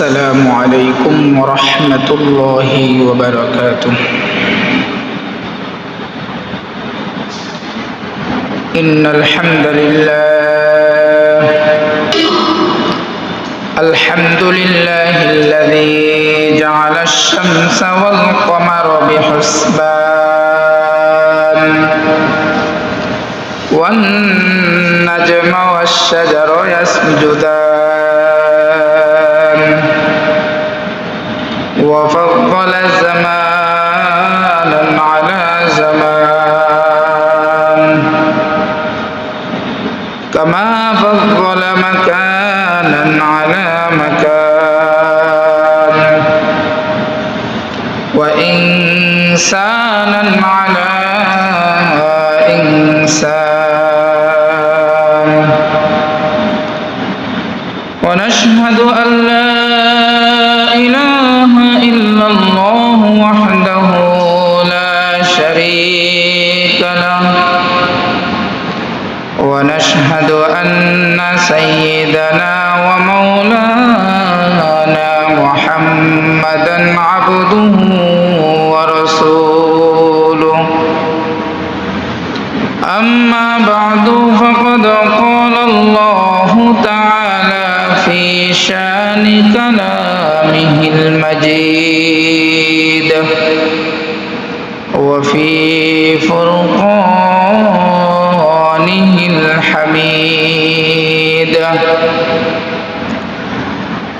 السلام عليكم ورحمة الله وبركاته. إن الحمد لله الذي جعل الشمس والقمر بحسبان والنجم والشجر يسجدان وفضل زمانا على زمان كما فضل مكانا على مكان وإنسانا على إنسان ونشهد أن لا إله إلا الله وحده لا شريك له ونشهد أن سيدنا ومولانا محمدا عبده ورسوله. أما بعد فقد قال الله تعالى في شان كلامه المجيد وفي فرقانه الحميد.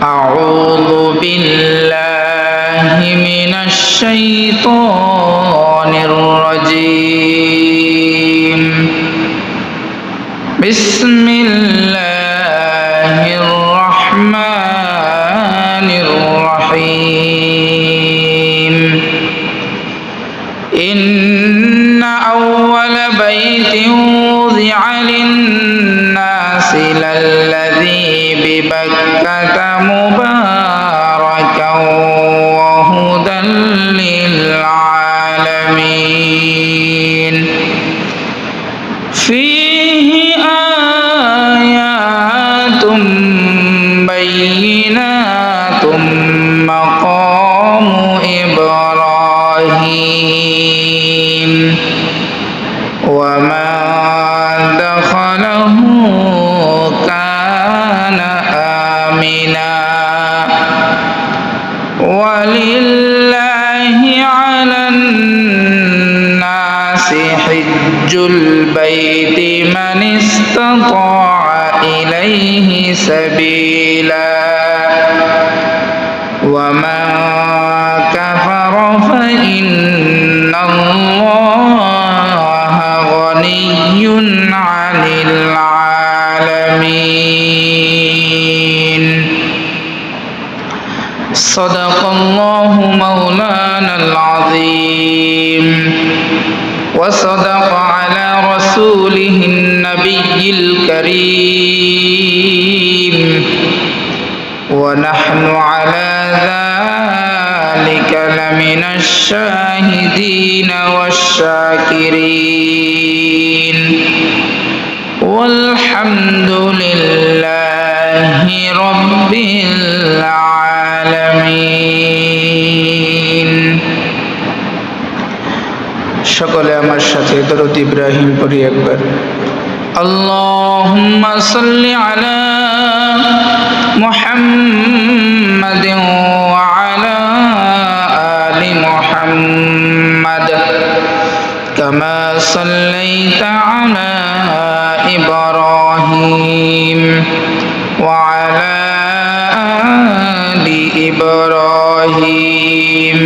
أعوذ بالله من الشيطان الرجيم. بسم الله الرحمن الرحيم. إن أول بيت وضع للناس للذي ببكة مباركا وهدى للعالمين. فيه آيات بينات مقام إبراهيم وما دخله كان آمنا ولله على الناس حج البيت من استطاع إليه سبيلا ومن كفر فإن الله غني عن العالمين. صدق الله مولانا العظيم وصدق على رسوله النبي الكريم ونحن على ذلك لمن الشاهدين والشاكرين والحمد لله رب العالمين. সকলে আমার সাথে দরুদ ইব্রাহিম পড়ি একবার। আল্লাহুম্মা সাল্লি আলা মুহাম্মাদিন ওয়া আলা আলি মুহাম্মাদ কামা সাল্লাইতা আলা ইব্রাহিম ওয়া আলা আলি ইব্রাহিম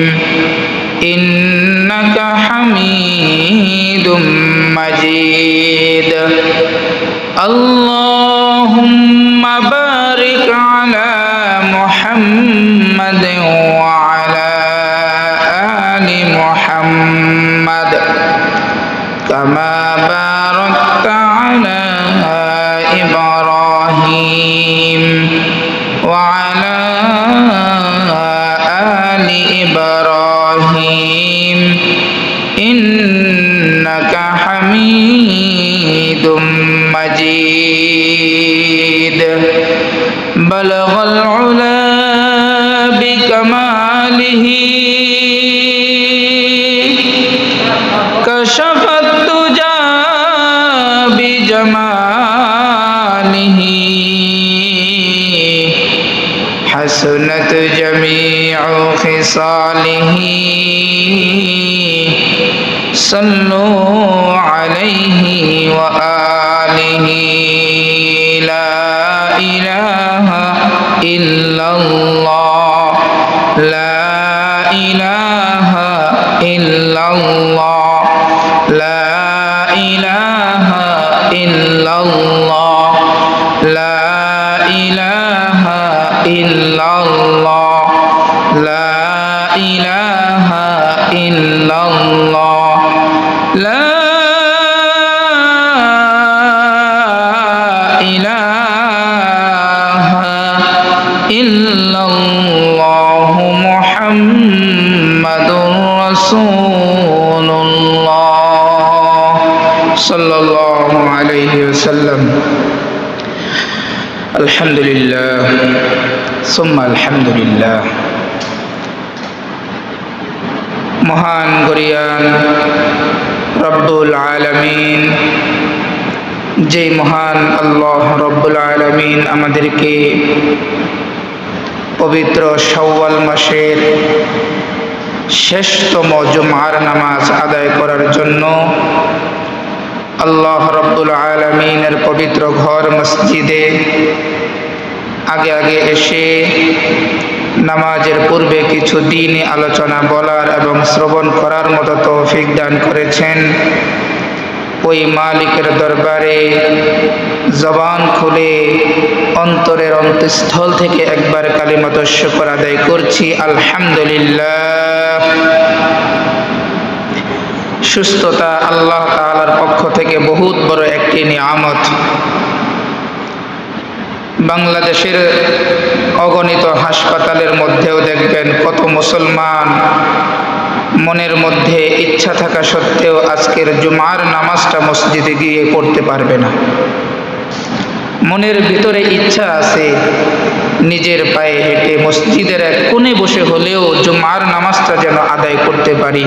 ইন্নাকা হামিদুম মাজিদ। আল্লাহুম্মা বারিক আলা মুহাম্মাদ ওয়া আলা আলি মুহাম্মাদ কামা বারাকতা আলা ইব্রাহিম ওয়া আলা আলি ইব্রাহিম ইন্নাকা হামিদুম মাজিদ। بلغ العلا بكماله كشف الدجى بجماله حسنت جميع خصاله صلوا عليه وآله لا إله إلا الله لا إله إلا الله لا إله إلا الله لا إله إلا الله لا إله إلا الله لا إله إلا الله محمد رسول الله صلى الله عليه وسلم الحمد لله ثم الحمد لله মহান গরিয়ান রব্বুল আলামিন যে মহান আল্লাহ রব্বুল আলামিন আমাদেরকে পবিত্র শাওয়াল মাসের শেষতম জুমার নামাজ আদায় করার জন্য আল্লাহ রব্বুল আলামিনের পবিত্র ঘর মসজিদে আগে আগে এসে নামাজের পূর্বে কিছু দ্বীনি আলোচনা বলার এবং শ্রবণ করার মতো তৌফিক দান করেছেন ওই মালিকের দরবারে জবান খুলে অন্তরের অন্তঃস্থল থেকে একবার কালিমাত শুকর আদায় করছি আলহামদুলিল্লাহ। সুস্থতা আল্লাহ তাআলার পক্ষ থেকে বহুত বড় একটি নিয়ামত। বাংলাদেশের অগণিত হাসপাতালের মধ্যেও দেখবেন কত মুসলমান মনের মধ্যে ইচ্ছা থাকা সত্ত্বেও আজকের জুমার নামাজটা মসজিদে গিয়ে পড়তে পারবে না। মনের ভিতরে ইচ্ছা আছে নিজের পায়ে হেঁটে মসজিদের এক কোণে বসে হলেও জুমার নামাজটা যেন আদায় করতে পারি,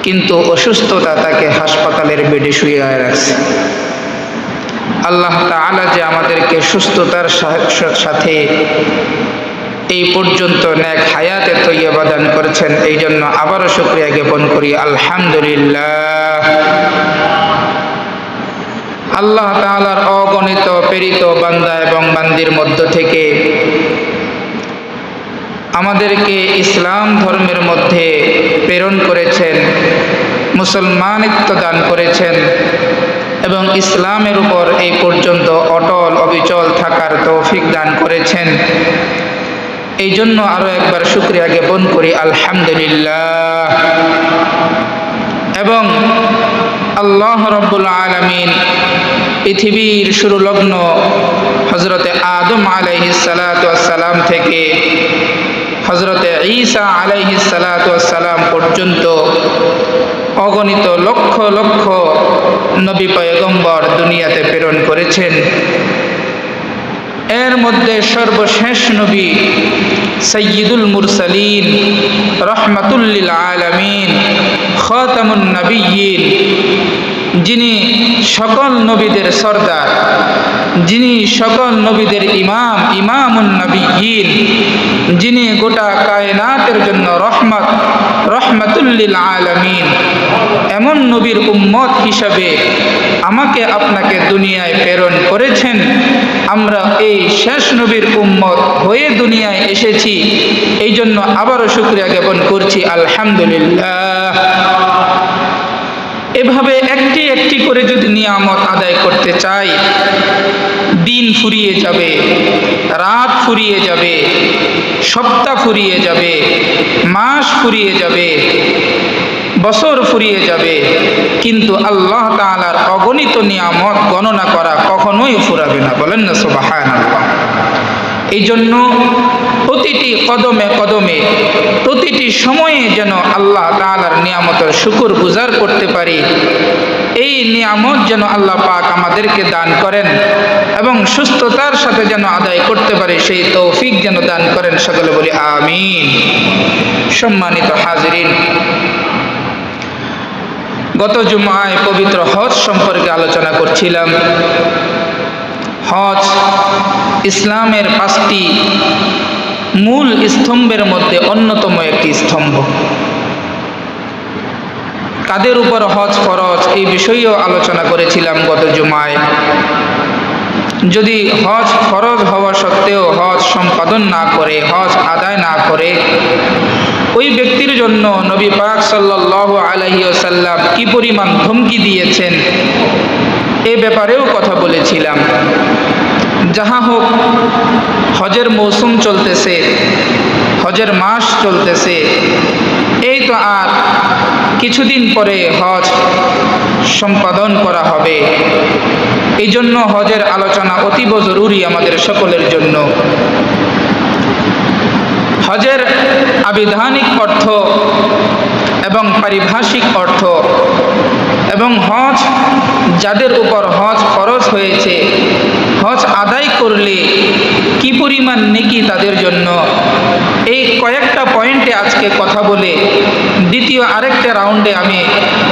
কিন্তু অসুস্থতা তাকে হাসপাতালের বেডে শুয়ে রাখছে। আল্লাহ তাআলা যে আমাদেরকে সুস্থতার সাথে এই পর্যন্ত নেক হায়াতে তৈয়বা দান করেছেন, এই জন্য আবারও শুকরিয়া জ্ঞাপন করি আলহামদুলিল্লাহ। আল্লাহ তাআলার অগণিত প্রেরিত বান্দা এবং বান্দির মধ্য থেকে আমাদেরকে ইসলাম ধর্মের মধ্যে প্রেরণ করেছেন, মুসলমানিত্ব দান করেছেন এবং ইসলামের উপর এই পর্যন্ত অটল অবিচল থাকার তৌফিক দান করেছেন। এই জন্য আরো একবার শুকরিয়া জ্ঞাপন করি আলহামদুলিল্লাহ। এবং আল্লাহ রাব্বুল আলামিন পৃথিবীর শুরু লগ্ন হযরতে আদম আলাইহিস সালাতু ওয়াস সালাম থেকে হযরতে ঈসা আলাইহিস সালাতু ওয়াস সালাম পর্যন্ত অগণিত লক্ষ লক্ষ নবী পয়গম্বর দুনিয়াতে প্রেরণ করেছেন। এর মধ্যে সর্বশেষ নবী সাইয়্যিদুল মুরসালিন রাহমাতুল লিল আলামিন খাতামুন নবিয়্যিন, যিনি সকল নবীদের সরদার, যিনি সকল নবীদের ইমাম, ইমামুন নবিয়্যিন, যিনি গোটা কায়নাতের জন্য রহমত, রহমাতুল লিল আলামিন, এমন নবীর উম্মত হিসাবে আমাকে আপনাকে দুনিয়ায় প্রেরণ করেছেন। আমরা এই শেষ নবীর উম্মত হয়ে দুনিয়ায় এসেছি, এই জন্য আবারও শুকরিয়া জ্ঞাপন করছি আলহামদুলিল্লাহ। এভাবে একটি একটি করে যদি নিয়ামত আদায় করতে চাই, দিন ফুরিয়ে যাবে, রাত ফুরিয়ে যাবে, সপ্তাহ ফুরিয়ে যাবে, মাস ফুরিয়ে যাবে, বছর ফুরিয়ে যাবে, কিন্তু আল্লাহ তাআলার অগণিত নিয়ামত গণনা করা কখনোই ফুরাবে না। বলেন না সুবহানাল্লাহ। এই জন্য প্রতিটি কদমে কদমে, প্রতিটি সময়ে যেন আল্লাহ তাআলার নিয়ামতের শুকর গুজার করতে পারি, এই নিয়ামত যেন আল্লাহ পাক আমাদেরকে দান করেন এবং সুস্থতার সাথে যেন আদায় করতে পারে সেই তৌফিক যেন দান করেন। সকলে বলি আমিন। সম্মানিত হাজিরিন, গত জুমায় পবিত্র হজ সম্পর্কে আলোচনা করছিলাম। হজ ইসলামের 5টি মূল স্তম্ভের মধ্যে অন্যতম একটি স্তম্ভ। কাদের উপর হজ ফরজ এই বিষয়েও আলোচনা করেছিলাম গত জুমায়। যদি হজ ফরজ হওয়া সত্ত্বেও হজ সম্পাদন না করে, হজ আদায় না করে, ওই ব্যক্তির জন্য নবী পাক সাল্লাল্লাহু আলাইহি ওয়াসাল্লাম কি পরিমাণ ধমকি দিয়েছেন এ ব্যাপারেও কথা বলেছিলাম। যাহা হোক, হজের মৌসুম চলতেছে, হজের মাস চলতেছে, এই তো আর কিছুদিন পরে হজ সম্পাদন করা হবে। এই জন্য হজের আলোচনা অতীব জরুরি আমাদের সকলের জন্য। হজের আবিধানিক অর্থ এবং পারিভাষিক অর্থ এবং হজ যাদের উপর হজ ফরজ হয়েছে, হজ আদায় করলে কি পরিমাণ নেকি তাদের জন্য, এই কয়েকটা পয়েন্টে আজকে কথা বলে দ্বিতীয় আরেকটা রাউন্ডে আমি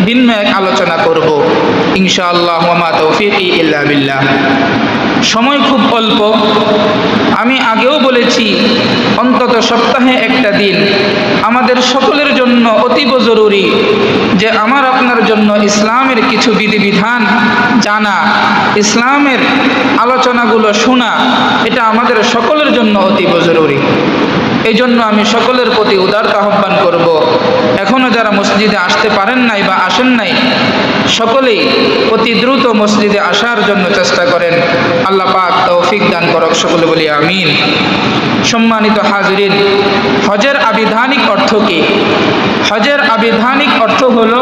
ভিন্ন এক আলোচনা করব ইনশাআল্লাহ। ওয়া মা তৌফিকি ইল্লা বিল্লাহ। সময় খুব অল্প। আমি আগেও বলেছি, অন্তত সপ্তাহে একটা দিন আমাদের সকলের জন্য অতীব জরুরি যে আমার আপনার জন্য ইসলামের কিছু বিধিবিধান জানা, ইসলামের আলোচনাগুলো শোনা, এটা আমাদের সকলের জন্য অতীব জরুরি। এই জন্য আমি সকলের প্রতি উদারতা আহ্বান করব, এখনও যারা মসজিদে আসতে পারেন নাই বা আসেন নাই, সকলেই অতি দ্রুত মসজিদে আসার জন্য চেষ্টা করেন। আল্লাহ পাক তৌফিক দান করক। সকলে বলি আমিন। সম্মানিত হাজিরিন, হজের আবিধানিক অর্থ কি? হজের আবিধানিক অর্থ হলো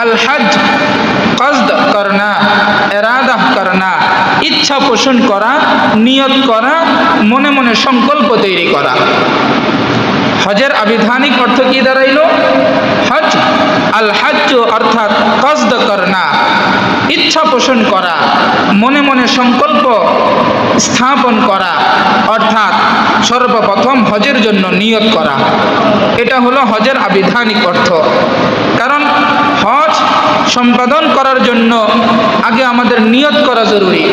আল হজ, কসদ করনা, এরাদা করনা, ইচ্ছা পোষণ করা, নিয়ত করা, মনে মনে সংকল্প তৈরি করা। হজের আবিধানিক অর্থ কি দাঁড়াইল? হজ আল হজ অর্থাৎ কসদ করনা, ইচ্ছা পোষণ করা, মনে মনে সংকল্প স্থাপন করা, অর্থাৎ সর্বপ্রথম হজের জন্য নিয়ত করা। এটা হলো হজের আবিধানিক অর্থ। কারণ হজ সম্পাদন করার জন্য আগে আমাদের নিয়ত করা জরুরি।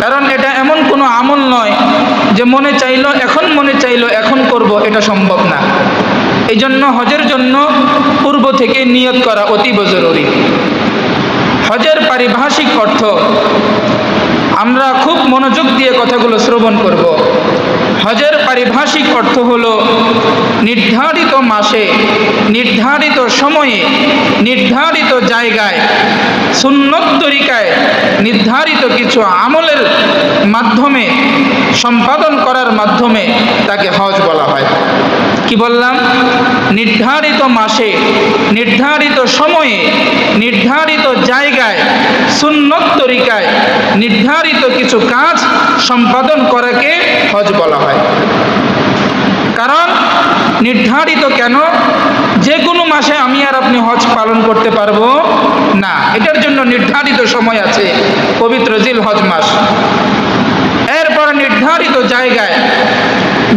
কারণ এটা এমন কোনো আমল নয় যে মনে চাইলো এখন করব, এটা সম্ভব না। এই জন্য হজের জন্য পূর্ব থেকে নিয়ত করা অতীব জরুরি। হজের পারিভাষিক অর্থ আমরা খুব মনোযোগ দিয়ে কথাগুলো শ্রবণ করব। হজের পারিভাষিক অর্থ হলো নির্ধারিত মাসে, নির্ধারিত সময়ে, নির্ধারিত জায়গায়, সুন্নত তরিকায় নির্ধারিত কিছু আমলের মাধ্যমে সম্পাদন করার মাধ্যমে তাকে হজ বলা হয়। কি বললাম? নির্ধারিত মাসে, নির্ধারিত সময়ে, নির্ধারিত জায়গায়, সুন্নত তরিকায় নির্ধারিত কিছু কাজ সম্পাদন করাকে হজ বলা হয়। কারণ নির্ধারিত কেন? যে কোনো মাসে আমি আর আপনি হজ পালন করতে পারবো না, এটার জন্য নির্ধারিত সময় আছে, পবিত্র জিল হজ মাস। এরপর নির্ধারিত জায়গায়,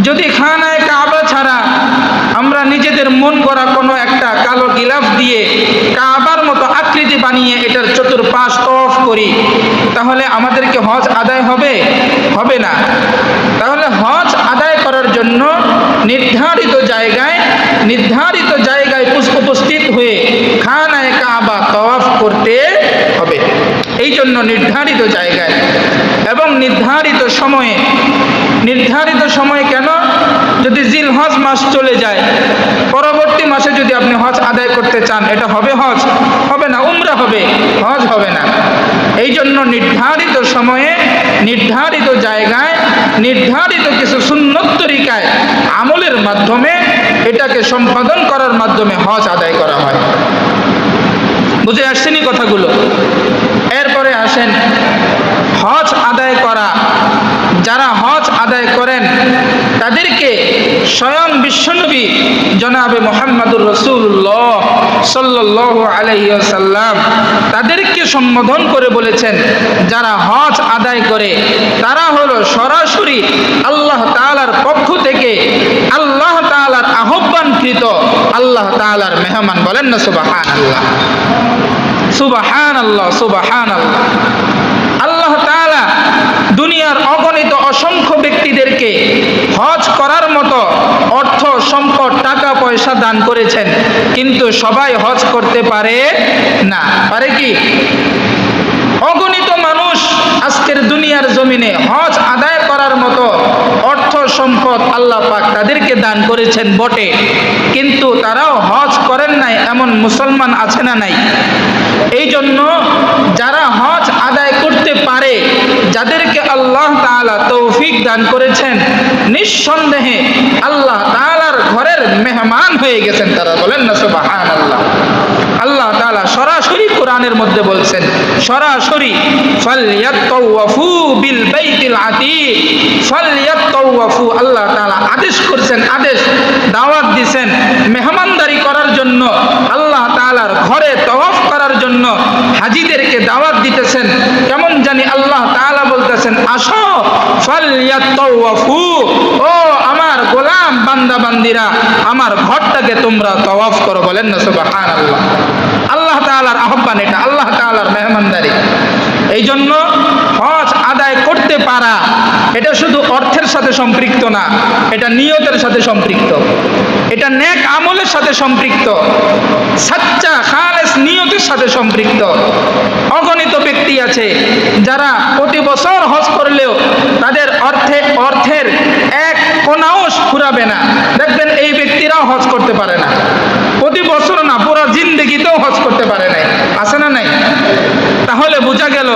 যদি খানায়ে কাবা ছাড়া আমরা নিজেদের মন করা কোনো একটা কালো গিলাফ দিয়ে কাবার মতো আকৃতি বানিয়ে এটার চতুর্পাশ তওয়াফ করি, তাহলে আমাদেরকে হজ আদায় হবে? হবে না। তাহলে হজ আদায় করার জন্য নির্ধারিত জায়গায় উপস্থিত হয়ে খানায়ে কাবা তওয়াফ করতে হবে। এই জন্য নির্ধারিত জায়গায় এবং নির্ধারিত সময়ে। নির্ধারিত সময় কেন? যদি জিল হজ মাস চলে যায়, পরবর্তী মাসে যদি আপনি হজ আদায় করতে চান, এটা হবে হজ? হবে না। উমরা হবে, হজ হবে না। এই জন্য নির্ধারিত সময়ে, নির্ধারিত জায়গায়, নির্ধারিত কিছু সুন্নত তরিকায় আমলের মাধ্যমে এটাকে সম্পাদন করার মাধ্যমে হজ আদায় করা হয়। বুঝে আসছেনি কথাগুলো? এরপরে আসেন হজ আদায় করা। যারা হজ আদায় করেন তাদেরকে স্বয়ং বিশ্বনবী জনাবে মুহাম্মদুর রাসূলুল্লাহ সাল্লাল্লাহু আলাইহি ওয়াসাল্লাম তাদেরকে সম্বোধন করে বলেছেন, যারা হজ আদায় করে তারা হলো সরাসরি আল্লাহ তাআলার পক্ষ থেকে আল্লাহ তাআলার আহ্বানকৃত আল্লাহ তাআলার মেহমান। বলেন না সুবহানাল্লাহ, সুবহানাল্লাহ, সুবহানাল্লাহ। আল্লাহ তাআলা দুনিয়ার অগণিত অসংখ্য ব্যক্তিদেরকে হজ করার মতো অর্থ সম্পদ টাকা পয়সা দান করেছেন, কিন্তু সবাই হজ করতে পারে না। পারে কি? অগণিত মানুষ আজকের দুনিয়ার জমিনে হজ আদায় করার মতো অর্থ সম্পদ আল্লাহ পাক তাদেরকে দান করেছেন বটে, কিন্তু তারাও হজ করেন নাই এমন মুসলমান আছে না নাই? এই জন্য যারা হজ আদায় করতে পারে, যাদেরকে আল্লাহ তাআলা তৌফিক দান করেছেন, নিঃসন্দেহে আল্লাহ তাআলার ঘরের মেহমান হয়ে গেছেন তারা। বলেন না সুবহানাল্লাহ। আল্লাহ তাআলা সরাসরি কোরআনের মধ্যে বলছেন, সরাসরি ফালইয়াতাওয়াফু বিল বাইতিল আতীক, ফালইয়াতাওয়াফু। আল্লাহ তাআলা আদেশ করছেন, আদেশ দাওয়াত দিবেন মেহমানদারি করার জন্য, আল্লাহ তাআলার ঘরে তওয়াফ করার জন্য হাজীদেরকে দাওয়াত দিতেছেন। কেমন জানি আল্লাহ তাআলা বলতেছেন, আসো ফালইয়াতাওয়াফু, ও আমার গোলাম বান্দা বান্দিরা, আমার ঘরটাকে তোমরা তওয়াফ করো। বলেন না সুবহানাল্লাহ। আল্লাহ তাআলার আহ্বান এটা, আল্লাহ তাআলার মেহমানদারি। এই জন্য হজ আদায় করতে পারা এটা শুধু অর্থের সাথে সম্পৃক্ত না, এটা নিয়তের সাথে সম্পৃক্ত, এটা নেক আমলের সাথে সম্পৃক্ত, সাচ্চা খালেস নিয়তের সাথে সম্পৃক্ত। অগণিত ব্যক্তি আছে যারা প্রতি বছর হজ করলেও তাদের অর্থের এক কোনাও ফুরাবে না। দেখবেন এই ব্যক্তিরাও হজ করতে পারে না, প্রতি বছর না, পুরো জিন্দেগিতেও হজ করতে পারে নাই। আছে না নাই? তাহলে বোঝা গেল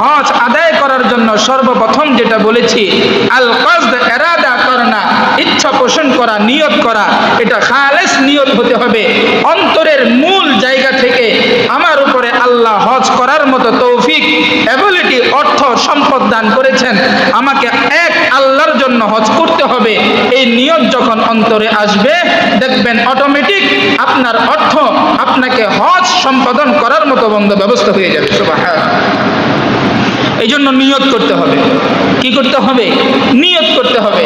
হজ আদায় করার জন্য সর্বপ্রথম যেটা বলেছি, আল কসদ, ইরাদা করনা, ইচ্ছা পোষণ করা, নিয়ত করা, এটা খালেস নিয়ত হতে হবে। অন্তরের মূল জায়গা থেকে আমার উপরে আল্লাহ হজ করার মতো তৌফিক, এবিলিটি, অর্থ সম্পদ দান করেছেন, আমাকে এক আল্লাহর জন্য হজ করতে হবে। এই নিয়ত যখন অন্তরে আসবে, দেখবেন অটোমেটিক আপনার অর্থ আপনাকে হজ সম্পাদন করার মতো ব্যবস্থা হয়ে যাবে। সুবহানাল্লাহ। এই জন্য নিয়ত করতে হবে। কি করতে হবে? নিয়ত করতে হবে।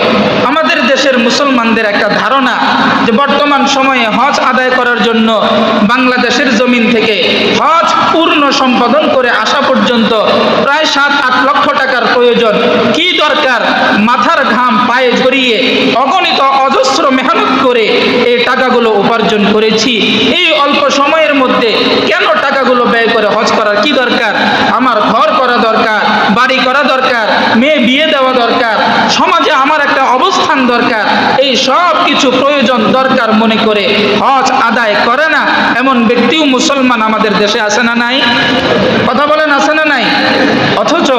আমাদের দেশের মুসলমানদের একটা ধারণা যে বর্তমান সময়ে হজ আদায় করার জন্য বাংলাদেশের জমিন থেকে হজ পূর্ণ সম্পাদন করে আসা পর্যন্ত প্রায় 7-8 লক্ষ টাকার প্রয়োজন। কি দরকার? মাথার ঘাম পায়ে ঝরিয়ে অগণিত অজস্র মেহনত করে এই টাকাগুলো উপার্জন করেছি, এই অল্প সময়ের মধ্যে কেন টাকাগুলো ব্যয় করে হজ করার কি দরকার? আমার ঘর করা দরকার, বাড়ি করা দরকার, মেয়ে বিয়ে দেওয়া দরকার, সমাজে আমার একটা অবস্থান দরকার, এই সব কিছু প্রয়োজন দরকার মনে করে হজ আদায় করে না এমন ব্যক্তিও মুসলমান আমাদের দেশে আছে না নাই? কথা বলেন, আছে না নাই? অথচ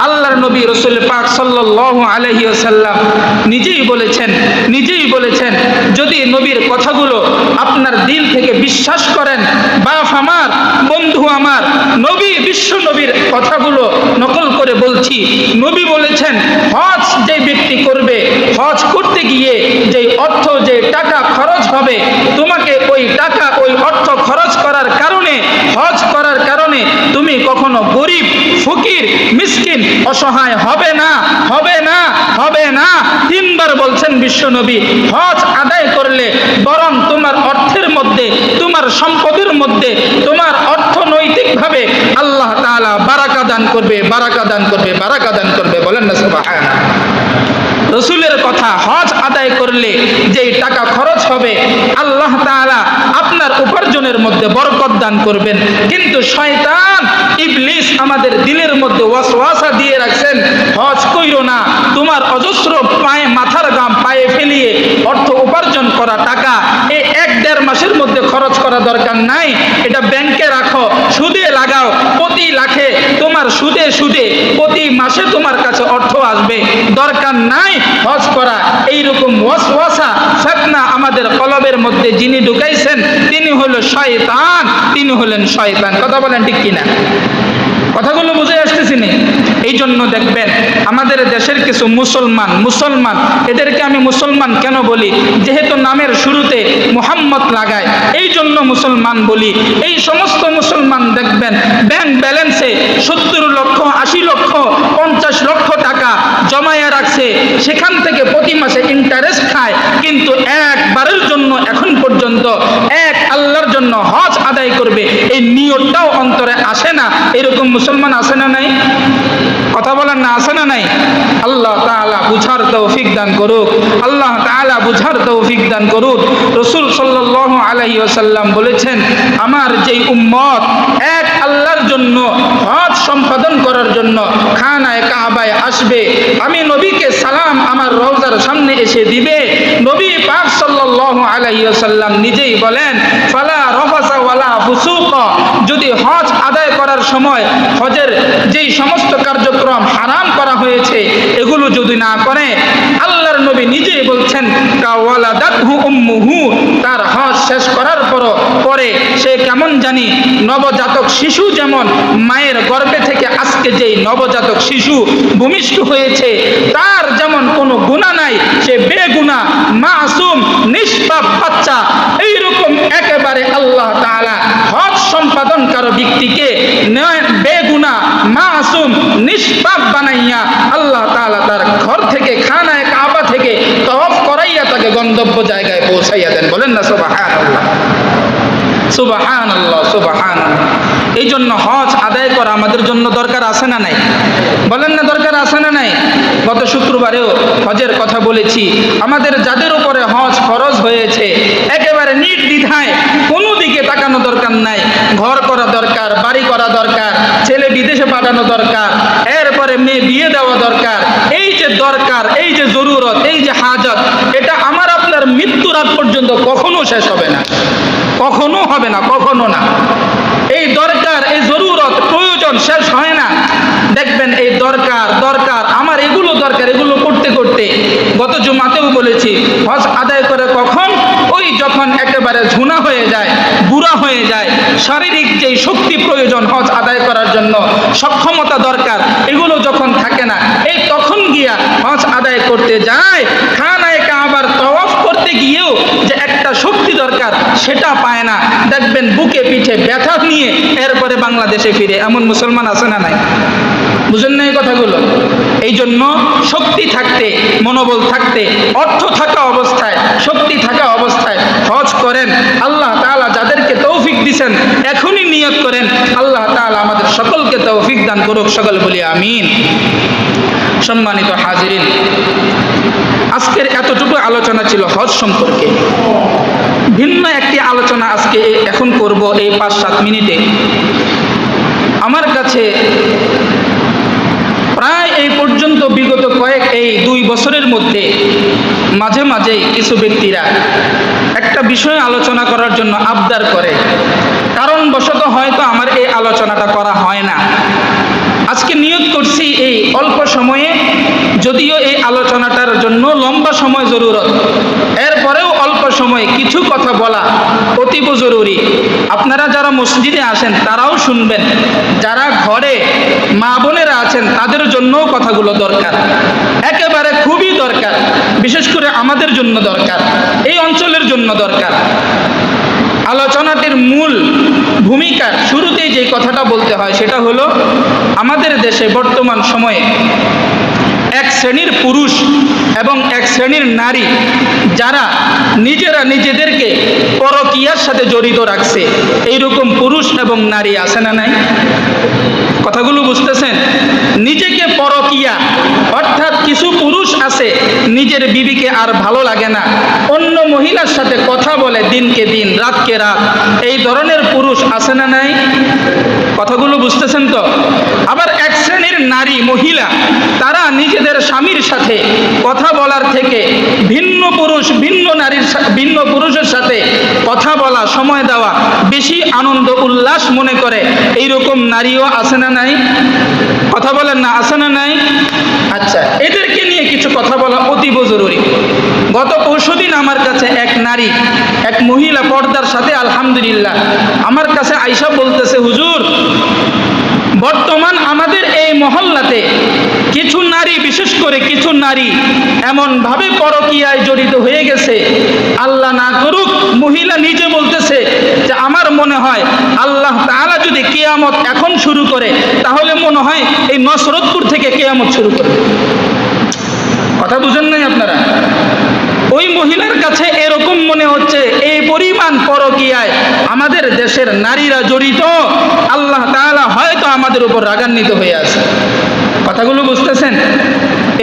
আল্লাহর নবী রাসূল পাক সাল্লাল্লাহু আলাইহি ওয়াসাল্লাম নিজেই বলেছেন যদি নবীর কথাগুলো আপনার দিল থেকে বিশ্বাস করেন, বাপ আমার, বন্ধু আমার, নবী, বিশ্ব নবীর কথাগুলো নকল করে বলছি, নবী বলেছেন হজ যে ব্যক্তি করবে, হজ করতে গিয়ে যে অর্থ, যে টাকা খরচ হবে, তোমাকে ওই টাকা, ওই অর্থ খরচ করার কারণে, হজ করার কারণে তুমি কখনো গরিব, ফকির, মিসকিন, অসহায় হবে না, হবে না, হবে না। 3 বার বলছেন বিশ্ব নবী। হজ আদায় করলে বরং তোমার অর্থের মধ্যে, তোমার সম্পদের মধ্যে, তোমার অর্থনৈতিকভাবে আল্লাহ তাআলা বারাকা দান করবে, বারাকা দান করবে, বারাকা দান করবে। বলেন না সুবহানাল্লাহ। রাসূলের কথা, হজ আদায় করলে যেই টাকা খরচ হবে আল্লাহ তাআলা আপনার উপার্জনের মধ্যে বরকত দান করবেন। কিন্তু শয়তান, ইবলিস আমাদের দিলের মধ্যে ওয়াসওয়াসা দিয়ে রাখছেন, হজ কইরো না, তোমার অজস্র পায়ে মাথার ঘাম পায়ে ফেলিয়ে অর্থ উপার্জন করা টাকা এই 1-1.5 মাসের মধ্যে খরচ করা দরকার নাই, এটা ব্যাংকে রাখো, সুদে লাগাও, প্রতি লাখে তোমার সুদে সুদে প্রতি মাসে তোমার কাছে অর্থ আসবে, দরকার নাই হজ করা। এইরকম ওয়াসওয়াসা, ফিতনা আমাদের কলবের মধ্যে যিনি ঢুকাইছেন, কথাগুলো বুঝে আসতেছি নি? এই জন্য দেখবেন আমাদের দেশের কিছু মুসলমান এদেরকে আমি মুসলমান কেন বলি? যেহেতু নামের শুরুতে মুহাম্মদ লাগায়, এই জন্য মুসলমান বলি। এই সমস্ত মুসলমান দেখবেন ব্যাংক ব্যালেন্সে 70 লক্ষ, 80 লক্ষ, 50 লক্ষ টাকা জমায়ে রাখছে, সেখান থেকে প্রতি মাসে ইন্টারেস্ট খায়, কিন্তু একবারের জন্য এখন পর্যন্ত এক আল্লাহর জন্য হজ আদায় করবে এই নিয়তটাও অন্তরে আসে না। এরকম মুসলমান আছে না নাই? কথা বলেন না, আছে না নাই? আল্লাহ তাআলা বুঝার তৌফিক দান করুক, আল্লাহ তাআলা বুঝার তৌফিক দান করুক। রাসূল সাল্লাল্লাহু আলাইহি ওয়াসাল্লাম বলেছেন, আমার যেই উম্মত এক আল্লাহর জন্য হজ সম্পাদন করার জন্য খানায়ে কাবায় আসবে, আমি নবীকে সালাম আমার রওজার সামনে এসে দিবে। নবী পাক সাল্লাল্লাহু আলাইহি ওয়াসাল্লাম নিজেই বলেন, ফালা রাফাসা ওয়ালা ফুসুকা, যদি হজ আদায় করার সময় হজের যেই সমস্ত কার্যক্রম হারাম করা হয়েছে এগুলো যদি না করে, আল্লাহর নবী নিজেই বলছেন, কাওয়ালাদাতহু উম্মুহু, তার হজ শেষ করার পরে সে কেমন জানি নবজাতক শিশু, যেমন মায়ের গর্ভে থেকে আজকে যেই নবজাতক শিশু ভূমিষ্ঠ হয়েছে তার যেমন কোনো গুনাহ নাই, সে বেগুনাহ মাসুম নিষ্পাপ বাচ্চা, এইরকম একেবারে আল্লাহ তাআলা হজ সম্পাদনকারী ব্যক্তিকে বেগুনাহ মাসুম নিষ্পাপ বানাইয়া আল্লাহ তাআলা তার ঘর থেকে খানায়ে কাবা থেকে তওয়াফ করাইয়া তাকে গন্তব্য জায়গায় পৌঁছাইয়া দেন। বলেন না সুবহানাল্লাহ, সুবহানাল্লাহ, সুবহানাল্লাহ। এই জন্য হজ আদায় করা আমাদের জন্য দরকার আছে না নাই? বলেন না, দরকার আছে না নাই? গত শুক্রবারেও হজের কথা বলেছি। আমাদের যাদের উপরে হজ ফরজ হয়েছে একেবারে নির্দ্বিধায়, কোনো দিকে তাকানো দরকার নাই। ঘর করা দরকার, বাড়ি করা দরকার, ছেলে বিদেশে পাঠানো দরকার, এরপরে মেয়ে বিয়ে দেওয়া দরকার। এই যে দরকার, এই যে জরুরত, এই যে হাজত, এটা আমার আপনার মৃত্যুর আগ পর্যন্ত কখনো শেষ হবে না, কখনো হবে না, কখনো না। এই দরকার, এই জরুরত, প্রয়োজন শেষ হয় না। দেখবেন এই দরকার আমার, এগুলো দরকার, এগুলো করতে করতে গত জুমাতেও বলেছি, হজ আদায় করে কখন? ওই যখন একেবারে ঝুনা হয়ে যায়, বুড়া হয়ে যায়, শারীরিক যেই শক্তি প্রয়োজন হজ আদায় করার জন্য, সক্ষমতা দরকার, এগুলো যখন থাকে না, এই তখন গিয়া হজ আদায় করতে যায়, খানায়ে কাবার তওয়াফ করতে গিয়েও যে একটা শক্তি দরকার সেটা পায় না। দেখবেন বুকে পিঠে ব্যথা নিয়ে এরপরে বাংলাদেশে ফিরে, এমন মুসলমান আছে না নাই? বুঝেন না এই কথাগুলো? এই জন্য শক্তি থাকতে, মনোবল থাকতে, অর্থ থাকা অবস্থায়, শক্তি থাকা অবস্থায় হজ করেন। আল্লাহ তাআলা যাদেরকে তৌফিক দিবেন এখনই নিয়ত করেন, আল্লাহ তাআলা আমাদের সকলকে তৌফিক দান করুক, সকল বলি আমিন। সম্মানিত হাজিরিন, আজকের এতটুকু আলোচনা ছিল হজ সম্পর্কে। ভিন্ন একটি আলোচনা আজকে এখন করব এই 5-7 মিনিটে। আমার কাছে প্রায় এই পর্যন্ত বিগত এই 2 বছরের মধ্যে মাঝে মাঝে কিছু ব্যক্তিরা একটা বিষয় আলোচনা করার জন্য আবদার করে, কারণবশত হয়তো আমার এই আলোচনাটা করা হয় না। আজকে নিয়ত করছি এই অল্প সময়ে, যদিও এই আলোচনাটার জন্য লম্বা সময় জরুরত, এরপরেও অল্প সময়ে কিছু কথা বলা অতীব জরুরি। আপনারা যারা মসজিদে আসেন তারাও শুনবেন, যারা ঘরে মা বোনেরা আছেন তাদের জন্যও কথাগুলো দরকার, একেবারে খুবই দরকার। বিশেষ করে আমাদের জন্য দরকার, এই অঞ্চলের জন্য দরকার। আলোচনাটির মূল ভূমিকা শুরুতেই যে কথাটা বলতে হয় সেটা হলো, আমাদের দেশে বর্তমান সময়ে এক শ্রেণীর পুরুষ এবং এক শ্রেণীর নারী যারা নিজেরা নিজেদেরকে পরকীয়ার সাথে জড়িত রাখছে, এইরকম পুরুষ এবং নারী আছে না নাই? কথাগুলো বুঝতেছেন? নিজেকে পরকীয়া, অর্থাৎ কিছু পুরুষ আছে নিজের বিবিকে আর ভালো লাগে না, অন্য মহিলার সাথে কথা বলে দিনকে দিন রাতকে রাত, এই ধরনের পুরুষ আছে না নাই? কথাগুলো বুঝতেছেন তো? আবার এক শ্রেণীর নারী মহিলা, তারা নিজেদের স্বামীর সাথে কথা বলার থেকে ভিন্ন পুরুষের সাথে কথা বলা, সময় দেওয়া বেশি আনন্দ উল্লাস মনে করে, এইরকম নারীও আছে না নাই? কথা বলেন না, আছে না নাই? আচ্ছা, এদেরকে নিয়ে কিছু কথা বলা অতীব জরুরি। গত পরশুদিন আমার কাছে এক নারী, এক মহিলা পর্দার সাথে, আলহামদুলিল্লাহ, আমার কাছে আইসা বলতেছে, হুজুর বর্তমান আমাদের এই মহল্লাতে কিছু নারী, বিশেষ করে কিছু নারী এমনভাবে পরকীয়ায় জড়িত হয়ে গেছে, আল্লাহ না করুক, মহিলা নিজে বলতেছে যে আমার মনে হয় আল্লাহ তাআলা যদি কিয়ামত এখন শুরু করে তাহলে মনে হয় এই নসরতপুর থেকে কিয়ামত শুরু করবে। কথা বুঝেন নাই আপনারা? ওই মহিলার কাছে এরকম মনে হচ্ছে এই পরিমাণ পরকীয়ায় আমাদের দেশের নারীরা জড়িত, আল্লাহ তাআলা হয়তো আমাদের উপর রাগান্বিত হয়ে আছে। কথাগুলো বুঝতেছেন?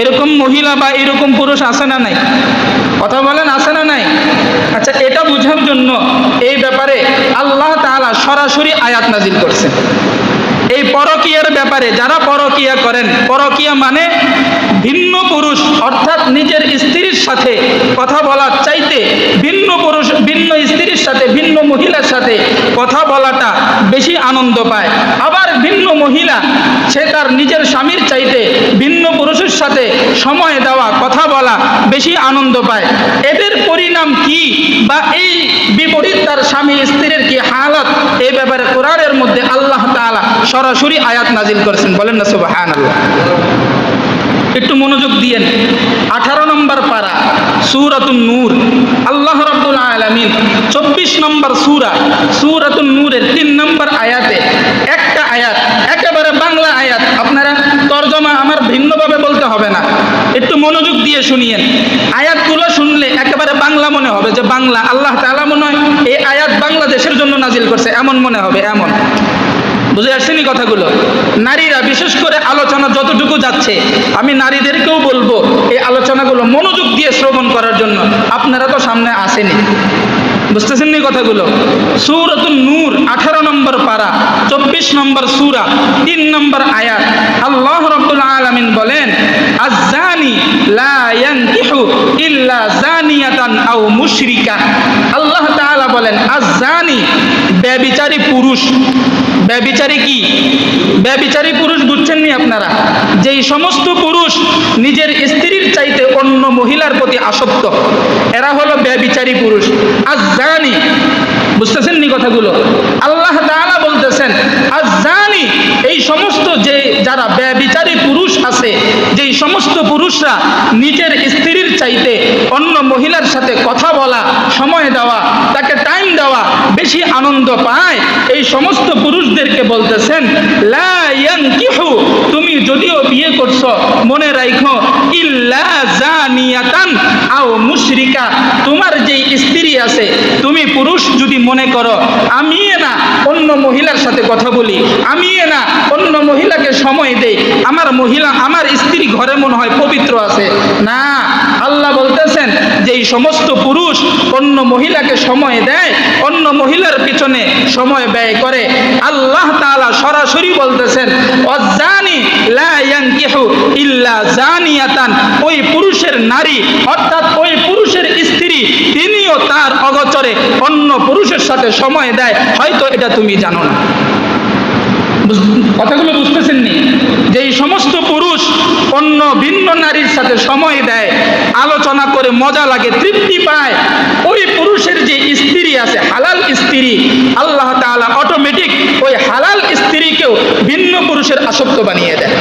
এরকম মহিলা বা এরকম পুরুষ আছে না নাই? কথা বলেন, আছে না নাই? আচ্ছা, এটা বোঝার জন্য এই ব্যাপারে আল্লাহ তাআলা সরাসরি আয়াত নাজিল করছেন। এই পরকীয়ার ব্যাপারে, যারা পরকীয়া করেন, পরকীয়া মানে ভিন্ন পুরুষ অর্থাৎ নিজের স্ত্রীর সাথে কথা বলার চাইতে ভিন্ন পুরুষ, ভিন্ন স্ত্রীর সাথে, ভিন্ন মহিলার সাথে কথা বলাটা বেশি আনন্দ পায়। আবার ভিন্ন মহিলা সে তার নিজের স্বামীর চাইতে ভিন্ন পুরুষের সাথে সময় দেওয়া, কথা বলা বেশি আনন্দ পায়। এদের পরিণাম কি বা এই বিপরীত তার স্বামী স্ত্রীর কি হালাত, এই ব্যাপারে কোরআনের মধ্যে আল্লাহ তাআলা সরাসরি আয়াত নাজিল করেছেন। বলেন না সুবহানাল্লাহ। একটু মনোযোগ দিয়েন। 18 নম্বর পারা, সূরাতুন নূর, আল্লাহ রাব্বুল আলামিন 24 নম্বর সূরাতুন নূরের 3 নম্বর আয়াতে একটা আয়াত, একেবারে বাংলা আয়াত, আপনারা তরজমা আমার ভিন্নভাবে বলতে হবে না, একটু মনোযোগ দিয়ে শুনিয়েন। আয়াতগুলো শুনলে একেবারে বাংলা মনে হবে যে বাংলা, আল্লাহ তাআলা মনে হয় এই আয়াত বাংলাদেশের জন্য নাজিল করছে, এমন মনে হবে। এমন বুঝে আসছেনি কথাগুলো? নারীরা বিশেষ করে আলোচনা যতটুকু যাচ্ছে, আমি নারীদেরকেও বলবো এই আলোচনাগুলো মনোযোগ দিয়ে শ্রবণ করার জন্য। আপনারা তো সামনে আসেনি, বুঝতেছেন নি কথাগুলো? সূরাতুন নূর 18 নম্বর পারা, 24 নম্বর সূরা, 3 নম্বর আয়াত, আল্লাহ রাব্বুল আলামিন বলেন, আয-যানি লা ইয়ানকিহু ইল্লা যানিয়াতান আও মুশরিকা। আল্লাহ তাআলা বলেন আয-যানি, ব্যভিচারী পুরুষ। ব্যভিচারী কি? ব্যভিচারী পুরুষ বুঝছেন নি আপনারা? যেই সমস্ত পুরুষ নিজের স্ত্রীর চাইতে অন্য মহিলার প্রতি আসক্ত, এরা হলো ব্যভিচারী পুরুষ। আয-যানি, বুঝতেছেন নি কথাগুলো? আল্লাহ তাআলা বলতেছেন আয-যানি, এই সমস্ত যে যারা ব্যভিচারী পুরুষ আছে, যেই সমস্ত পুরুষরা নিজের স্ত্রীর চাইতে অন্য মহিলার সাথে কথা বলা, সময় দেওয়া, তাকে টাইম দেওয়া বেশি আনন্দ পায়, এই সমস্ত পুরুষদেরকে বলতেছেন লা ইয়ানকিহু, তুমি যদিও বিয়ে করছো মনে রাখো, ইল্লা জানিয়াতান আও মুশরিকা, তোমার যেই স্ত্রী আছে, তুমি পুরুষ যদি মনে করো আমি না অন্য মহিলার সাথে কথা বলি, আমি না অন্য মহিলাকে সময় দেই, আমার স্ত্রী ঘরে মনে হয় পবিত্র আছে, না, আল্লাহ বলতেছেন যে এই সমস্ত পুরুষ অন্য মহিলাকে সময় দেয়, অন্য মহিলার পিছনে সময় ব্যয় করে, আল্লাহ তাআলা সরাসরি বলতেছেন ওয়াজ-যানি লা ইয়ানকিহু ইল্লা জানিয়াতান, ওই পুরুষের নারী অর্থাৎ ওই পুরুষের স্ত্রী তিনিও তার অগোচরে অন্য পুরুষের সাথে সময় দেয়, হয়তো এটা তুমি জানো না। কথাগুলো বুঝতেছেন নি? যে এই সমস্ত পুরুষ অন্য ভিন্ন নারীর সাথে সময় দেয়, আলোচনা করে মজা লাগে, তৃপ্তি পায়, ওই পুরুষের যে স্ত্রী আছে, হালাল স্ত্রী, আল্লাহ তাআলা অটোমেটিক ওই হালাল স্ত্রীকেও ভিন্ন পুরুষের আসক্ত বানিয়ে দেয়।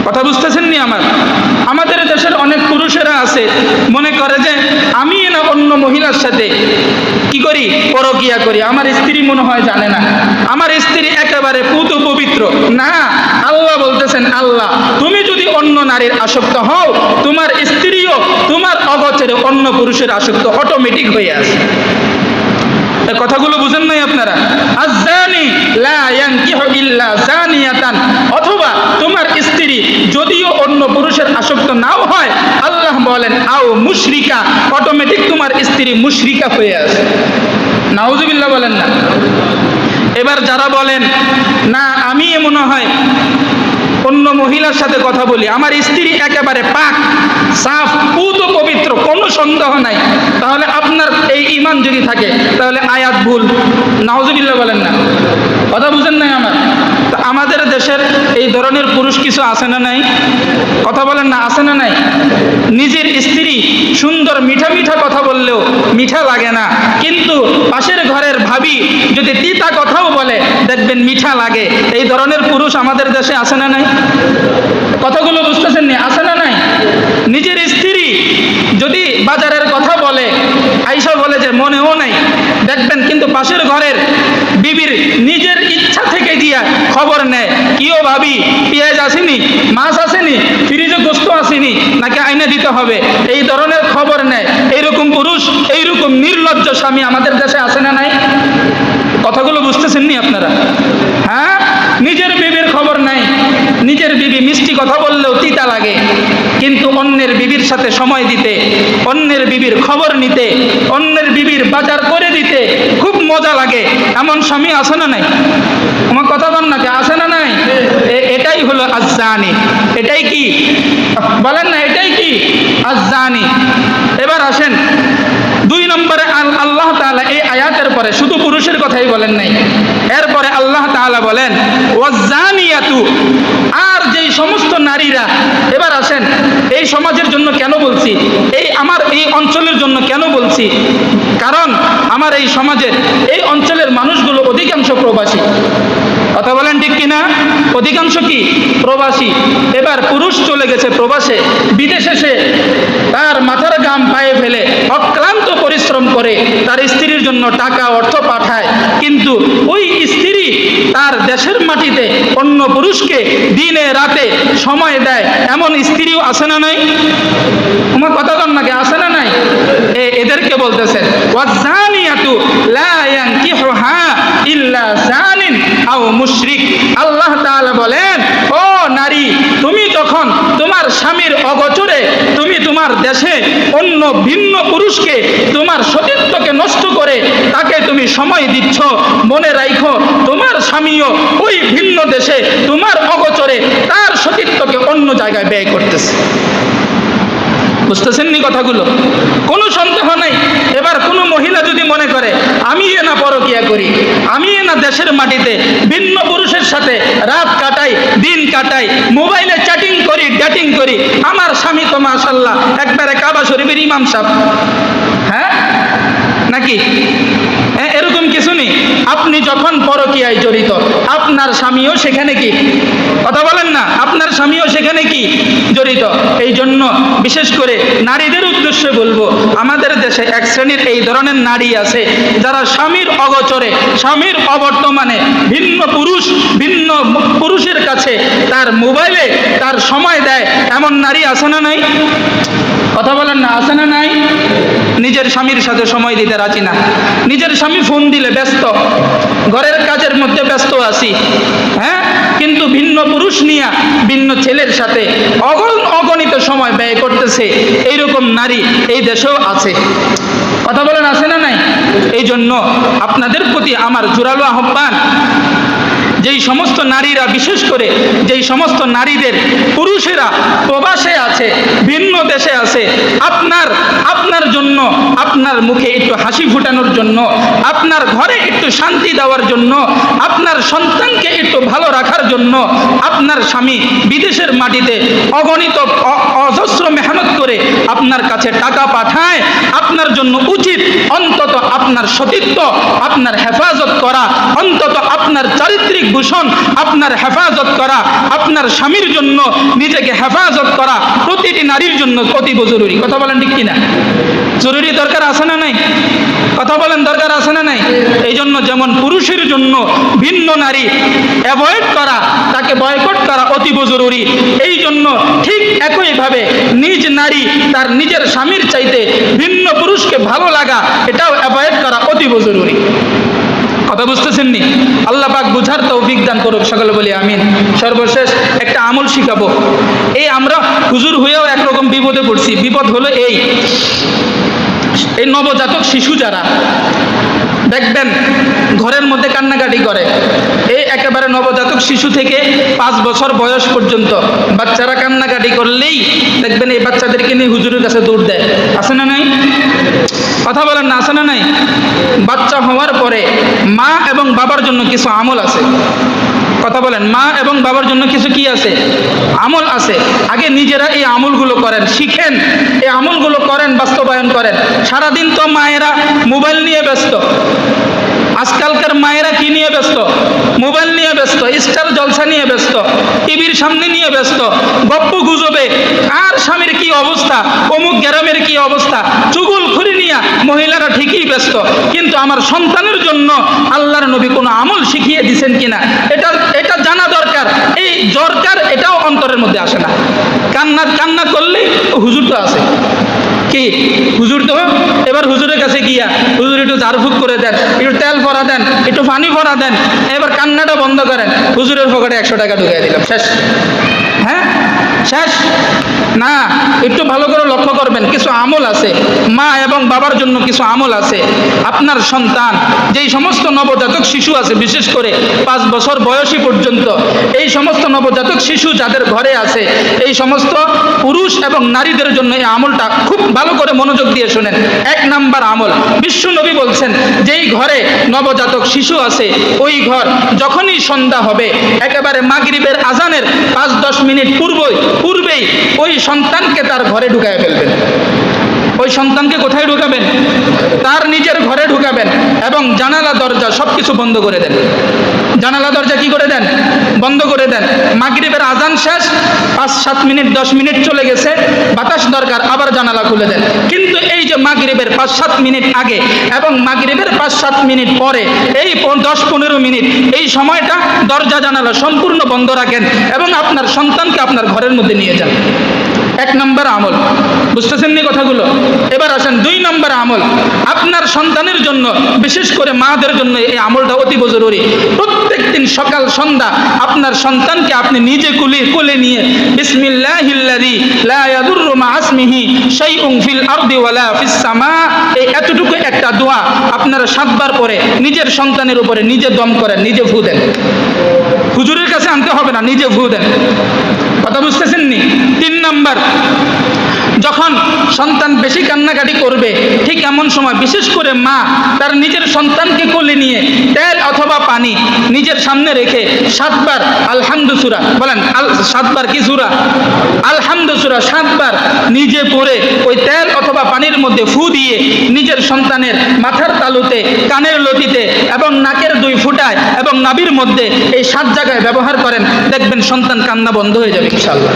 কথা বুঝতেছেন নি আমার? আমাদের দেশের অনেক পুরুষেরা আছে মনে করে যে আমি না অন্য মহিলার সাথে কি করি, পরকীয়া করি, আমার স্ত্রী মনে হয় জানে না, আমার স্ত্রী একেবারে পুত পবিত্র। না, আল্লাহ বলতেছেন, আল্লাহ তুমি যদি অন্য নারীর আসক্ত হও, তোমার স্ত্রীও তোমার অগোচরে অন্য পুরুষের আসক্ত অটোমেটিক হয়ে আসে। কথাগুলো বুঝেন নাই আপনারা? আয-যানি লা ইয়ানকিহু ইল্লা জানিয়াতান, অথবা তোমার স্ত্রী যদিও অন্য পুরুষের আসক্ত নাও হয়, আল্লাহ বলেন আও মুশরিকা, অটোমেটিক তোমার স্ত্রী মুশরিকা হয়ে আসে। নাউজুবিল্লাহ বলেন না? এবার যারা বলেন না আমি মনে হয় অন্য মহিলার সাথে কথা বলি, আমার স্ত্রী একেবারে পাক সাফ পুত পবিত্র, কোনো সন্দেহ নাই, তাহলে আপনার এই ঈমান যদি থাকে তাহলে আয়াত ভুল। নাউজুবিল্লাহ বলেন না? কথা বুঝেন নাই আমার? তো আমাদের দেশের এই ধরনের পুরুষ কিছু আছে না নাই? কথা বলেন না, আছে না নাই? নিজের স্ত্রী সুন্দর মিঠা মিঠা কথা বললেও মিঠা লাগে না, কিন্তু পাশের ঘরের ভাবি যদি তিতা কথাও বলে দেখবেন দেখবেন মিঠা লাগে, এই ধরনের পুরুষ আমাদের দেশে আছে না নাই? কথাগুলো বুঝতেছেন নি? আছে না নাই? নিজের স্ত্রী যদি বাজারের কথা বলে, আইসা বলে যে মনেও নাই, দেখবেন কিন্তু পাশের ঘরের বিবির নিজের ইচ্ছা থেকে গিয়া খবর নেয়, কিও ভাবি পেঁয়াজ আসেনি, মাছ আসেনি, ফ্রিজে গোস্ত আসেনি, নাকি আইনে দিতে হবে, এই ধরনের খবর নেয়। এইরকম পুরুষ, এইরকম নির্লজ্জ স্বামী আমাদের দেশে আছে না নাই? কথাগুলো বুঝতেছেন নি আপনারা? হ্যাঁ, নিজের বিবির খবর নাই, নিজের বিবি মিষ্টি কথা বললেও তিতা লাগে, কিন্তু অন্যের বিবির সাথে সময় দিতে, অন্যের বিবির খবর নিতে, অন্যের বিবির বাজার করে দিতে খুব মজা লাগে। এমন স্বামী আছে না নাই? আমার কথা বল নাকি, আছে না নাই? এটাই হলো আজ্জানি। এটাই কি বলেন না? এটাই কি আজ্জানি। এবার আসেন 2 নম্বরে, আল্লাহ তাআলা এই আয়াতের পরে শুধু পুরুষের কথাই বলেন নাই, এরপরে আল্লাহ তাআলা বলেন ওয়াজ্জানিয়াতু, আর যেই সমস্ত নারীরা, এবার আসেন এই সমাজের জন্য কেন বলছি, এই আমার এই অঞ্চলের জন্য কেন বলছি, কারণ আমার এই সমাজের এই অঞ্চলের মানুষগুলো অধিকাংশ প্রবাসী। কথা বলেন ঠিক কিনা? অধিকাংশ কি প্রবাসী। এবার পুরুষ চলে গেছে প্রবাসে, বিদেশে সে তার মাথার ঘাম পায়ে ফেলে অক্লান্ত পরিশ্রম করে তার স্ত্রীর জন্য টাকা অর্থ পাঠায়, কিন্তু ওই স্ত্রী তার দেশের মাটিতে অন্য পুরুষকে দিনে রাতে সময় দেয়, এমন স্ত্রীও আছে না নাই? আমার কথা বল নাকি, আছে না নাই? এদেরকে বলতেছেন ওয়াজ্জানিয়াতু লা ইয়ানকিহুহা ইল্লা জানিন আও মুশরিক। আল্লাহ তাআলা বলেন, ও নারী, তুমি যখন তোমার স্বামীর অগোচরে তুমি তোমার দেশে অন্য ভিন্ন পুরুষকে তোমার সতীত্বকে নষ্ট করে তাকে তুমি সময় দিচ্ছ, মনে রাখো তোমার স্বামীও ওই ভিন্ন দেশে তোমার অগোচরে তার সতীত্বকে অন্য জায়গায় ব্যয় করতেছে। বুঝতেছেন নি কথাগুলো? কোনো সন্দেহ নাই। এবার কোনো মহিলা যদি মনে করে আমি না পরকিয়া করি, আমি না দেশের মাটিতে ভিন্ন পুরুষের সাথে রাত কাটাই, দিন কাটাই, মোবাইলে চ্যাটিং করি, ডেটিং করি, আমার স্বামী তো মাশাআল্লাহ একবারে কাবা শরীফের ইমাম সাহেব, হ্যাঁ নাকি? এরকম কিছু নেই। আপনি যখন পরকীয়ায় জড়িত, আপনার স্বামীও সেখানে কি, কথা বলেন না, আপনার স্বামীও সেখানে কি জড়িত। এই জন্য বিশেষ করে নারীদের উদ্দেশ্যে বলবো, আমাদের দেশে এক শ্রেণীর এই ধরনের নারী আছে যারা স্বামীর অগোচরে, স্বামীর অবর্তমানে ভিন্ন পুরুষের কাছে তার মোবাইলে তার সময় দেয়, এমন নারী আছে না নাই? কথা বলেন না, আছে না নাই? নিজের স্বামীর সাথে সময় দিতে রাজি না, নিজের স্বামী ফোন দিলে ব্যস্ত, ঘরের কাজের মধ্যে ব্যস্ত আছি, হ্যাঁ, কিন্তু ভিন্ন পুরুষ নিয়ে ভিন্ন ছেলের সাথে অগণিত সময় ব্যয় করতেছে। এইরকম নারী এই দেশেও আছে। কথা বলেন, আছে না নাই? এই জন্য আপনাদের প্রতি আমার জোরালো আহ্বান, যেই সমস্ত নারীরা, বিশেষ করে যেই সমস্ত নারীদের পুরুষেরা প্রবাসে আছে, ভিন্ন দেশে আছে, আপনার জন্য, আপনার মুখে একটু হাসি ফুটানোর জন্য, আপনার ঘরে একটু শান্তি দেওয়ার জন্য, আপনার সন্তানকে একটু ভালো রাখার জন্য আপনার স্বামী বিদেশের মাটিতে অগণিত অজস্র মেহনত করে আপনার কাছে টাকা পাঠায়, আপনার জন্য উচিত অন্তত আপনার সতীত্ব আপনার হেফাজত করা, অন্তত আপনার চারিত্রিক ভূষণ আপনার হেফাজত করা, আপনার স্বামীর জন্য নিজেকে হেফাজত করা প্রতিটি নারীর জন্য অতীব জরুরি। কথা বলেন ঠিক কিনা? জরুরি, দরকার আছে না নাই? কথা বলেন, দরকার আছে না নাই? এই জন্য যেমন পুরুষের জন্য ভিন্ন নারী অ্যাভয়েড করা, তাকে বয়কট করা অতীব জরুরি, এই জন্য ঠিক একইভাবে নিজ নারী তার নিজের স্বামীর চাইতে ভিন্ন পুরুষকে ভালো লাগা, এটাও অ্যাভয়েড করা অতীব জরুরি। কথা বুঝতেছেন নি? আল্লাহ পাক বুঝার তৌফিক দান করুক, সকলে বলি আমিন। সর্বশেষ একটা আমল শিখাবো। এই আমরা হুজুর হয়েও একরকম বিপদে পড়ছি। বিপদ হলো এই নবজাতক শিশু যারা দেখবেন ঘরের মধ্যে কান্নাকাটি করে, এই একেবারে নবজাতক শিশু থেকে 5 বছর বয়স পর্যন্ত বাচ্চারা কান্নাকাটি করলেই দেখবেন এই বাচ্চাদেরকে নিয়ে হুজুরের কাছে দৌড় দেয়। আছে না নাই? কথা বলেন না, আছে না নাই? বাচ্চা হওয়ার পরে মা এবং বাবার জন্য কিছু আমল আছে। কথা বলেন, মা এবং বাবার জন্য কিছু কি আছে? আমল আছে। আগে নিজেরা এই আমলগুলো করেন, শিখেন, এই আমলগুলো করেন, বাস্তবায়ন করেন। সারাদিন তো মায়েরা মোবাইল নিয়ে ব্যস্ত, আজকালকার মায়েরা কি নিয়ে ব্যস্ত? মোবাইল নিয়ে ব্যস্ত, স্টার জলসা নিয়ে ব্যস্ত, টিভির সামনে নিয়ে ব্যস্ত, গপ্প গুজবে। আর স্বামীর কি অবস্থা, অমুক গ্রামের কি অবস্থা, চুগলখড়ি নিয়ে মহিলারা ঠিকই ব্যস্ত। কিন্তু আমার সন্তানের জন্য আল্লাহর নবী কোনো আমল শিখিয়ে দিয়েছেন কিনা এটা জানা দরকার। এই দরকার এটাও অন্তরের মধ্যে আসে না। কান্না করলে হুজুর তো আছে, কি হুজুর তো, এবার হুজুরের কাছে গিয়া হুজুর একটু ঝাড়ফুঁক করে দেন, একটু তেল ভরা দেন, একটু পানি ভরা দেন, এবার কান্নাটা বন্ধ করেন, হুজুরের পকেটে 100 টাকা ঢুকিয়ে দিলাম, শেষ। হ্যাঁ, শেষ না। একটু ভালো করে লক্ষ্য করবেন, কিছু আমল আছে, মা এবং বাবার জন্য কিছু আমল আছে। আপনার সন্তান, যেই সমস্ত নবজাতক শিশু আছে, বিশেষ করে 5 বছর বয়সী পর্যন্ত, এই সমস্ত নবজাতক শিশু যাদের ঘরে আছে, এই সমস্ত পুরুষ এবং নারীদের জন্য এই আমলটা খুব ভালো করে মনোযোগ দিয়ে শোনেন। 1 নাম্বার আমল, বিশ্ব নবী বলছেন, যেই ঘরে নবজাতক শিশু আছে, ওই ঘর যখনই সন্ধ্যা হবে, একেবারে মাগরিবের আজানের 5-10 মিনিট পূর্বেই ওই সন্তানকে তার ঘরে ঢুকায় ফেলবেন। ওই সন্তানকে কোথায় ঢুকাবেন? তার নিজের ঘরে ঢুকাবেন এবং জানালা দরজা সবকিছু বন্ধ করে দেন। জানালা দরজা কি করে দেন? বন্ধ করে দেন। মাগরিবের আজান শেষ, 5-7 মিনিট 10 মিনিট চলে গেছে, বাতাস দরকার, আবার জানালা খুলে দেন। কিন্তু এই যে মাগরিবের 5-7 মিনিট আগে এবং মাগরিবের 5-7 মিনিট পরে, এই 10-15 মিনিট, এই সময়টা দরজা জানালা সম্পূর্ণ বন্ধ রাখেন এবং আপনার সন্তানকে আপনার ঘরের মধ্যে নিয়ে যান। 1 নম্বর আমল, বুঝতেছেন নি কথাগুলো? এবার আসেন 2 নম্বর আমল। আপনার সন্তানের জন্য, বিশেষ করে মাদের জন্য এই আমলটা অতীব জরুরি। প্রত্যেকদিন সকাল সন্ধ্যা আপনার সন্তানকে আপনি নিজে কোলে নিয়ে বিসমিল্লাহিল্লাযী লা ইয়াদুররু মা ইসমিহি শাইউন ফিল আরদি ওয়ালা ফিস সামা, এই এতটুকু একটা দোয়া আপনারা 7 বার পরে নিজের সন্তানের উপরে নিজে দম করেন, নিজে ফু দেন। হুজুরের কাছে আনতে হবে না, নিজে ফু দেন। কথা বুঝতেছেন নি? 3 নাম্বার, যখন সন্তান বেশি কান্নাকাটি করবে, ঠিক এমন সময় বিশেষ করে মা তার নিজের সন্তানকে কোলে নিয়ে তেল অথবা পানি নিজের সামনে রেখে 7 বার আলহামদু সূরা বলেন। 7 বার কি সূরা? আলহামদু সূরা 7 বার নিজে পড়ে ওই তেল অথবা পানির মধ্যে ফু দিয়ে নিজের সন্তানের মাথার তালুতে, কানের লতিতে এবং নাকের 2 ফুটায় এবং নাভির মধ্যে এই 7 জায়গায় ব্যবহার করেন, দেখবেন সন্তান কান্না বন্ধ হয়ে যাবে ইনশাআল্লাহ।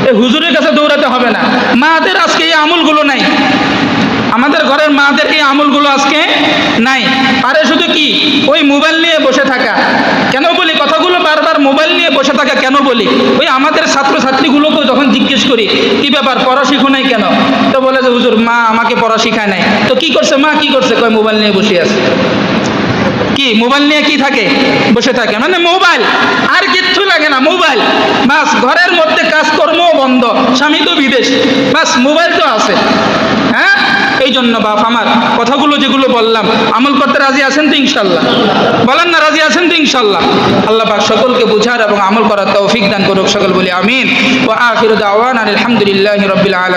এই হুজুরের কাছে দৌড়াতে হবে না। মাদের আজকে এই আমলগুলো নাই, আমাদের ঘরের মাদের এই আমলগুলো আজকে নাই। পারে শুধু কি ওই মোবাইল নিয়ে বসে থাকা। কেন বলি কথাগুলো বারবার, মোবাইল নিয়ে বসে থাকা কেন বলি? ওই আমাদের ছাত্রছাত্রীগুলোকেও যখন জিজ্ঞেস করি কি ব্যাপার, পড়া শিখো নাই কেন, তো বলে যে হুজুর মা আমাকে পড়া শিখায় নাই। তো কি করছে মা, কি করছে? কয় মোবাইল নিয়ে বসে আছে। কি মোবাইল নিয়ে কি থাকে? বসে থাকে, মানে মোবাইল, আর কিচ্ছু লাগে না, মোবাইল বাস। ঘরের মধ্যে কাজকর্মও বন্ধ, স্বামী তো বিদেশ, বাস মোবাইল তো আছে। হ্যাঁ, এই জন্য বাপ আমার কথাগুলো যেগুলো বললাম, আমল করতে রাজি আছেন তো ইনশাল্লাহ? বলেন না, রাজি আছেন তো ইনশাল্লাহ? আল্লাহ পাক সকলকে বুঝার এবং আমল করার তৌফিক দান করুক, সকল বলি আমিন। ওয়া আখিরু দাওয়ানা আলহামদুলিল্লাহি রাব্বিল আলামিন।